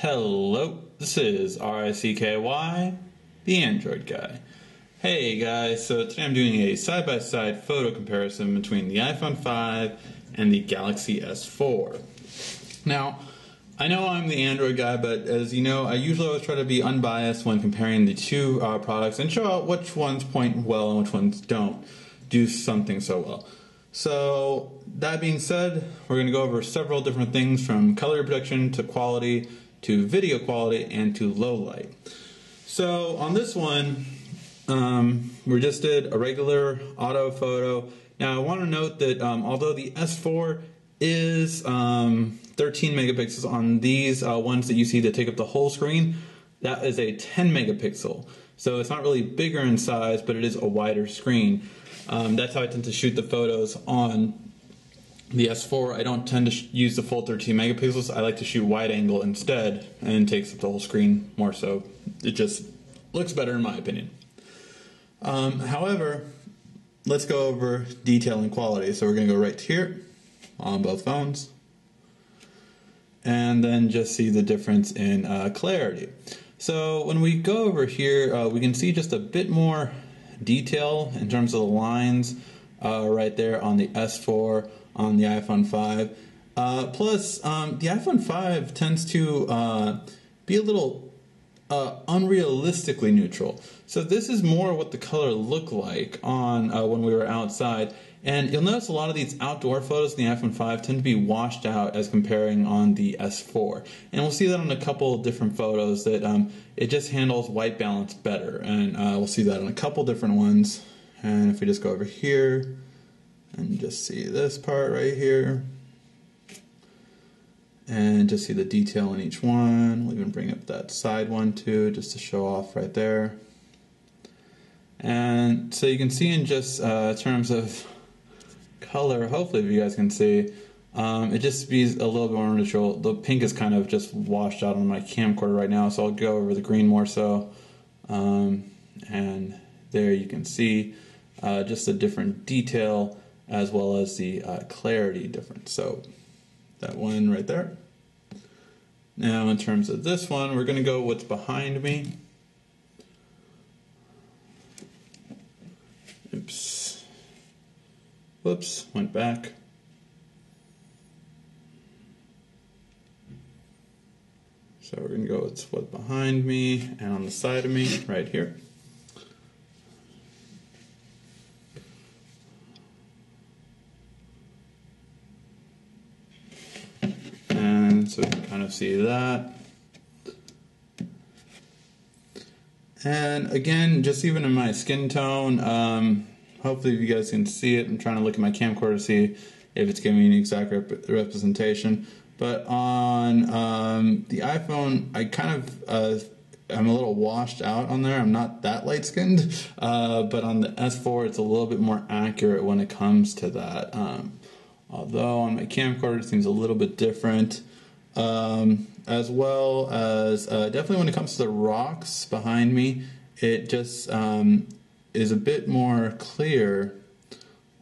Hello, this is RICKY, the Android guy. Hey guys, so today I'm doing a side-by-side photo comparison between the iPhone 5 and the Galaxy S4. Now, I know I'm the Android guy, but as you know, I usually always try to be unbiased when comparing the two products and show out which ones point well and which ones don't do something so well. So, that being said, we're going to go over several different things from color reproduction to quality to video quality and to low light. So, on this one, we just did a regular auto photo. Now, I want to note that although the S4 is 13 megapixels on these ones that you see that take up the whole screen, that is a 10 megapixel. So it's not really bigger in size, but it is a wider screen. That's how I tend to shoot the photos on the S4. I don't tend to use the full 13 megapixels. I like to shoot wide angle instead, and it takes up the whole screen more so. It just looks better in my opinion. However, let's go over detail and quality. So we're going to go right here on both phones, and then just see the difference in clarity. So when we go over here, we can see just a bit more detail in terms of the lines right there on the S4, on the iPhone 5. Plus, the iPhone 5 tends to be a little unrealistically neutral. So this is more what the color looked like on when we were outside. And you'll notice a lot of these outdoor photos in the iPhone 5 tend to be washed out as comparing on the S4. And we'll see that on a couple of different photos that it just handles white balance better. And we'll see that on a couple different ones. And if we just go over here and just see this part right here, and just see the detail in each one. We'll even bring up that side one too, just to show off right there. And so you can see in just terms of color, hopefully if you guys can see, it just be a little bit more neutral. The pink is kind of just washed out on my camcorder right now, so I'll go over the green more so. And there you can see just a different detail as well as the clarity difference. So that one right there. Now in terms of this one, we're going to go what's behind me. Oops. Whoops, went back. So we're going to go with what's behind me and on the side of me right here. And so you can kind of see that. And again, just even in my skin tone, hopefully you guys can see it. I'm trying to look at my camcorder to see if it's giving me an exact representation. But on the iPhone, I kind of, I'm a little washed out on there. I'm not that light-skinned. But on the S4, it's a little bit more accurate when it comes to that. Although on my camcorder it seems a little bit different, as well as definitely when it comes to the rocks behind me, it just is a bit more clear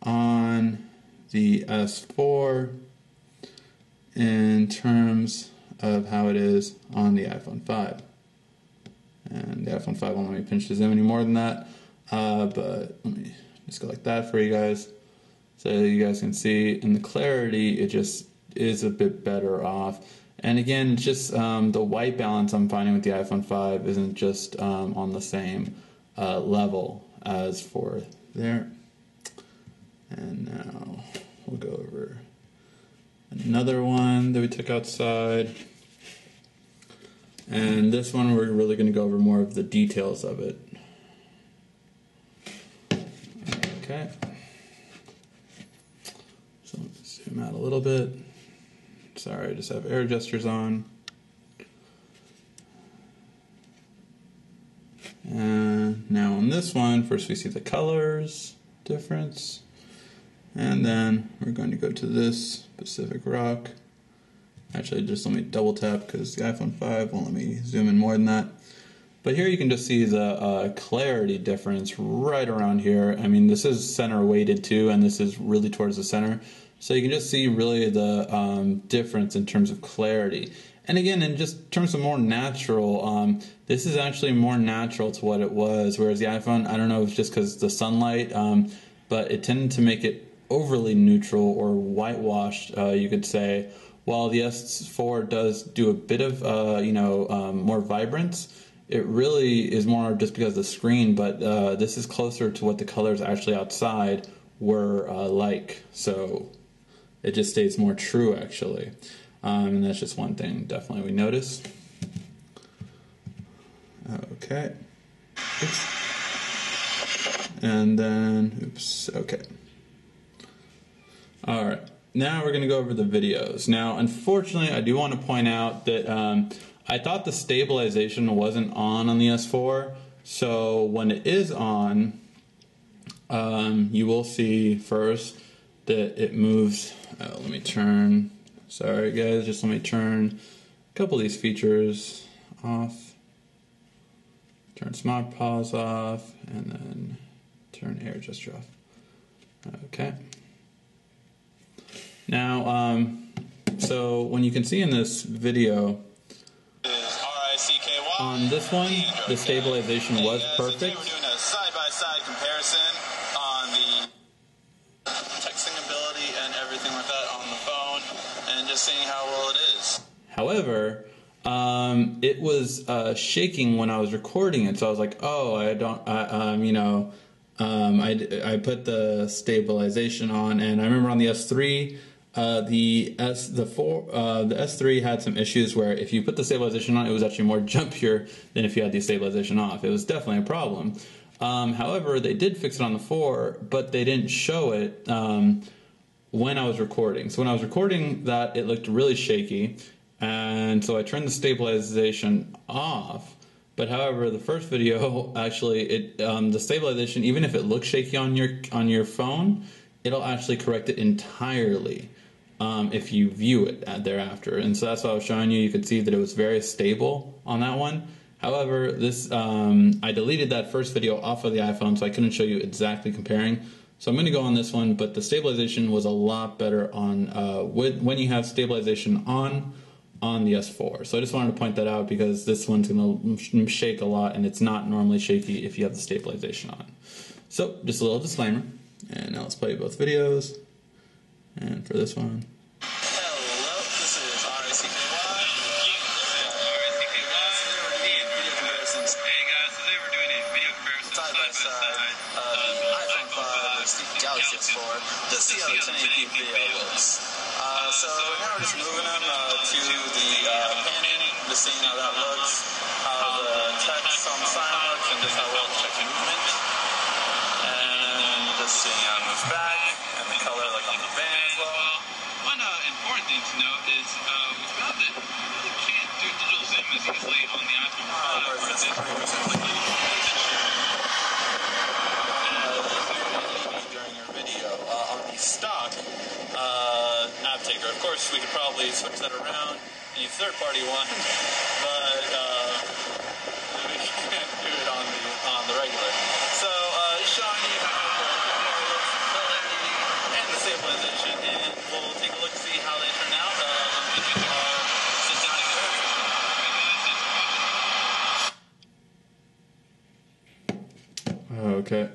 on the S4 in terms of how it is on the iPhone 5. And the iPhone 5 won't let me pinch to zoom any more than that, but let me just go like that for you guys. So you guys can see in the clarity, it just is a bit better off. And again, it's just the white balance I'm finding with the iPhone 5 isn't just on the same level as for there. And now we'll go over another one that we took outside. And this one we're really going to go over more of the details of it. Okay. So let's zoom out a little bit. Sorry, I just have air gestures on. And now on this one, first we see the colors difference. And then we're going to go to this specific rock. Actually, just let me double tap because the iPhone 5 won't let me zoom in more than that. But here you can just see the clarity difference right around here. I mean, this is center weighted too, and this is really towards the center. So you can just see really the difference in terms of clarity. And again, in just terms of more natural, this is actually more natural to what it was, whereas the iPhone, I don't know if it's just because the sunlight, but it tended to make it overly neutral or whitewashed, you could say, while the S4 does do a bit of, more vibrance. It really is more just because of the screen, but this is closer to what the colors actually outside were like, so it just stays more true, actually. And that's just one thing definitely we noticed. Okay. Oops. And then, oops, okay. Alright, now we're going to go over the videos. Now, unfortunately, I do want to point out that I thought the stabilization wasn't on the S4, so when it is on, you will see first that it moves. Let me turn, sorry guys, just let me turn a couple of these features off. Turn Smart Pause off, and then turn Air Gesture off. Okay. Now, so when you can see in this video, on this one, the stabilization was perfect. We're doing a side-by-side comparison on the texting ability and everything like that on the phone, and just seeing how well it is. However, it was shaking when I was recording it, so I was like, oh, I put the stabilization on, and I remember on the S3. The S3 had some issues where if you put the stabilization on, it was actually more jumpier than if you had the stabilization off. It was definitely a problem. However, they did fix it on the 4, but they didn't show it when I was recording. So when I was recording that, it looked really shaky, and so I turned the stabilization off. But however, the first video, actually, the stabilization, even if it looks shaky on your phone, it'll actually correct it entirely. If you view it thereafter. And so that's what I was showing you. You could see that it was very stable on that one. However, this I deleted that first video off of the iPhone, so I couldn't show you exactly comparing. So I'm going to go on this one, but the stabilization was a lot better on when you have stabilization on the S4. So I just wanted to point that out because this one's going to shake a lot, and it's not normally shaky if you have the stabilization on. So just a little disclaimer. And now let's play both videos. And for this one. Hello, this is RACKY. Video comparisons. Hey guys, today we're doing a video comparison Side by side. iPhone 5 versus the Galaxy S4. Just see how the 1080p video looks. So now we're just moving them to the panning, just seeing how that looks, how the text on the sign looks, and just how well it's checking movement. And just seeing how it moves back, and the color like on the band as well. One important thing to note is we found that you really can't do digital zoom as easily on the iPhone 5 where this during your video on the stock app taker. Of course, we could probably switch that around and use third-party one, but we can't do it on the regular. So showing you how the clarity and the stabilization, and we'll take a look to see how they turn out when we do our sit-down comparison. Okay.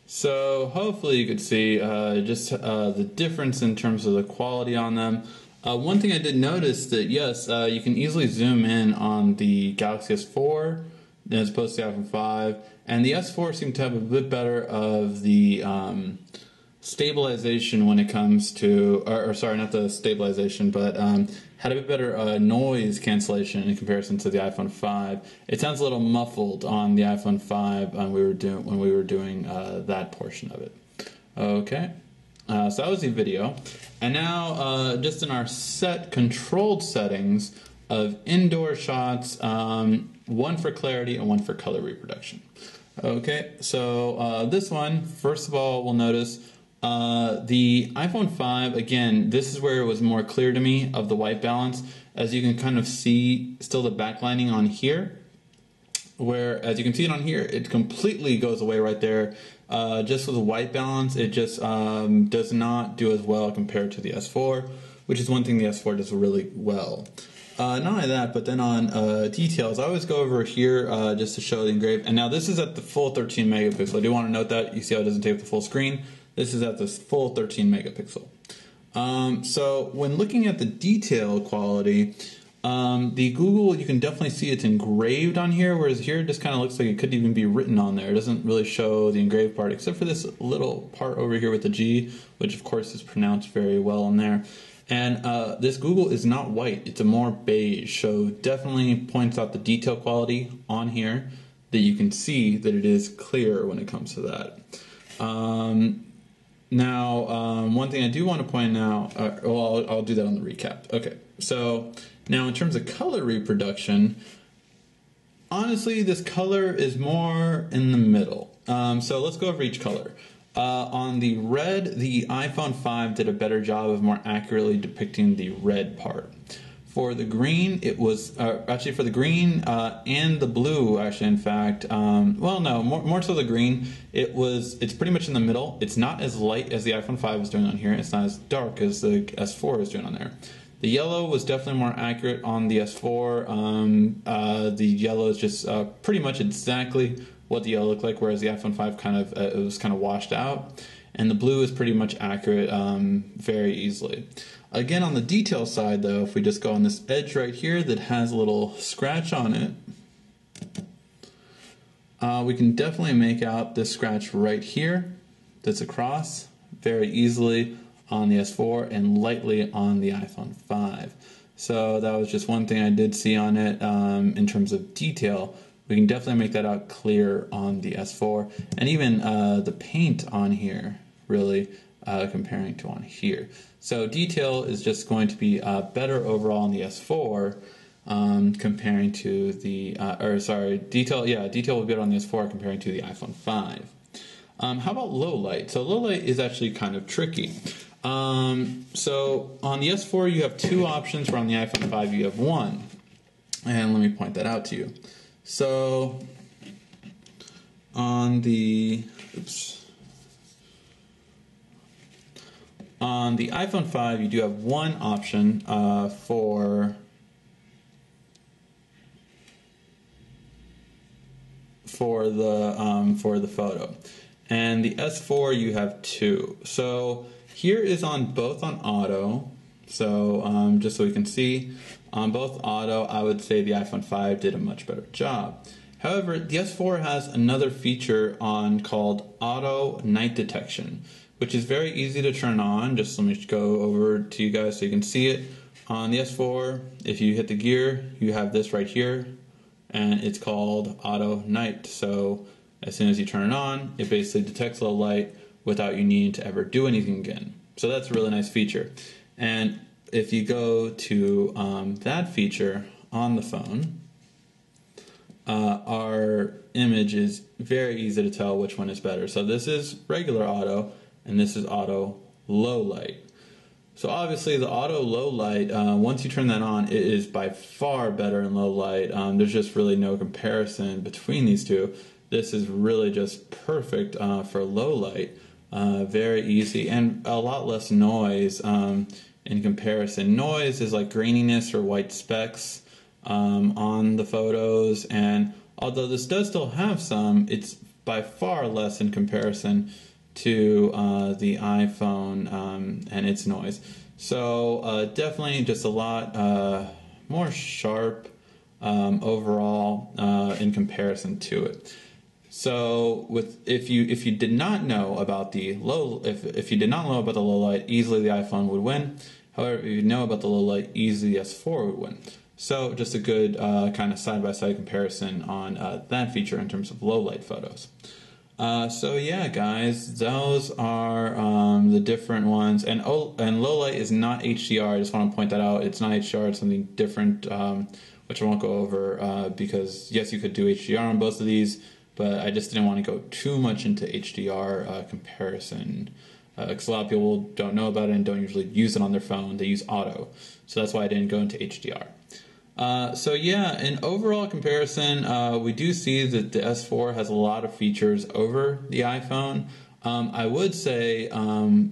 So hopefully you could see just the difference in terms of the quality on them. One thing I did notice that yes, you can easily zoom in on the Galaxy S4 as opposed to the iPhone 5, and the S4 seemed to have a bit better of the stabilization when it comes to, or sorry, not the stabilization, but had a bit better noise cancellation in comparison to the iPhone 5. It sounds a little muffled on the iPhone 5 when we were doing that portion of it. Okay, so that was the video, and now just in our controlled settings of indoor shots, one for clarity and one for color reproduction. Okay, so this one, first of all, we'll notice the iPhone 5, again, this is where it was more clear to me of the white balance. As you can kind of see still the backlining on here, where as you can see it on here, it completely goes away right there. Just with the white balance, it just does not do as well compared to the S4. which is one thing the S4 does really well. Not only that, but then on details, I always go over here just to show the engraved. And now this is at the full 13 megapixel. I do want to note that. You see how it doesn't take up the full screen? This is at the full 13 megapixel. So when looking at the detail quality, the Google, you can definitely see it's engraved on here, whereas here it just kind of looks like it could even be written on there. It doesn't really show the engraved part, except for this little part over here with the G, which of course is pronounced very well on there. And this Google is not white, it's a more beige, so definitely points out the detail quality on here, that you can see that it is clear when it comes to that. Now, one thing I do want to point out, well, I'll do that on the recap. Okay, so now in terms of color reproduction, honestly, this color is more in the middle. So let's go over each color. On the red, the iPhone 5 did a better job of more accurately depicting the red part. For the green, it was, actually for the green and the blue, actually, in fact, well, no, more so the green, it's pretty much in the middle. It's not as light as the iPhone 5 is doing on here. It's not as dark as the S4 is doing on there. The yellow was definitely more accurate on the S4. The yellow is just pretty much exactly what the yellow looked like, whereas the iPhone 5 kind of, it was kind of washed out. And the blue is pretty much accurate very easily. Again, on the detail side, though, if we just go on this edge right here that has a little scratch on it, we can definitely make out this scratch right here that's across very easily on the S4 and lightly on the iPhone 5. So that was just one thing I did see on it in terms of detail. We can definitely make that out clear on the S4, and even the paint on here, really, comparing to on here. So detail is just going to be better overall on the S4 comparing to the, detail will be better on the S4 comparing to the iPhone 5. How about low light? So low light is actually kind of tricky. So on the S4 you have two options, where on the iPhone 5 you have one. And let me point that out to you. So on the iPhone 5, you do have one option for the photo, and the S4 you have two. So here is on both on auto. So just so we can see, on both auto, I would say the iPhone 5 did a much better job. However, the S4 has another feature on called auto night detection, which is very easy to turn on. Just let me go over to you guys so you can see it. On the S4, if you hit the gear, you have this right here, and it's called auto night. So as soon as you turn it on, it basically detects low light without you needing to ever do anything again. So that's a really nice feature. And if you go to that feature on the phone, our image is very easy to tell which one is better. So this is regular auto, and this is auto low light. So obviously the auto low light, once you turn that on, it is by far better in low light. There's just really no comparison between these two. This is really just perfect for low light. Very easy, and a lot less noise in comparison. Noise is like graininess or white specks on the photos, and although this does still have some, it's by far less in comparison to the iPhone and its noise. So definitely just a lot more sharp overall in comparison to it. So if you did not know about the low, if you did not know about the low light, easily the iPhone would win. However, if you know about the low light, easily the S4 would win. So just a good kind of side-by-side comparison on that feature in terms of low light photos. So yeah, guys, those are the different ones. And low light is not HDR. I just want to point that out. It's not HDR. It's something different, which I won't go over because yes, you could do HDR on both of these, but I just didn't want to go too much into HDR comparison because a lot of people don't know about it and don't usually use it on their phone. They use auto, so that's why I didn't go into HDR. So yeah, in overall comparison, we do see that the S4 has a lot of features over the iPhone. I would say,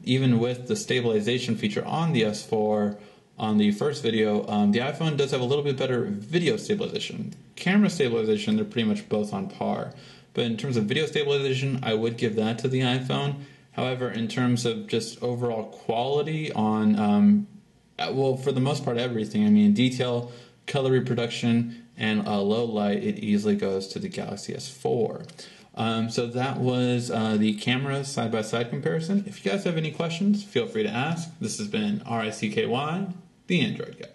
even with the stabilization feature on the S4, on the first video, the iPhone does have a little bit better video stabilization. Camera stabilization, they're pretty much both on par. But in terms of video stabilization, I would give that to the iPhone. However, in terms of just overall quality on, well, for the most part, everything. I mean, detail, color reproduction, and low light, it easily goes to the Galaxy S4. So that was the camera side-by-side comparison. If you guys have any questions, feel free to ask. This has been RICKY, the Android Guy.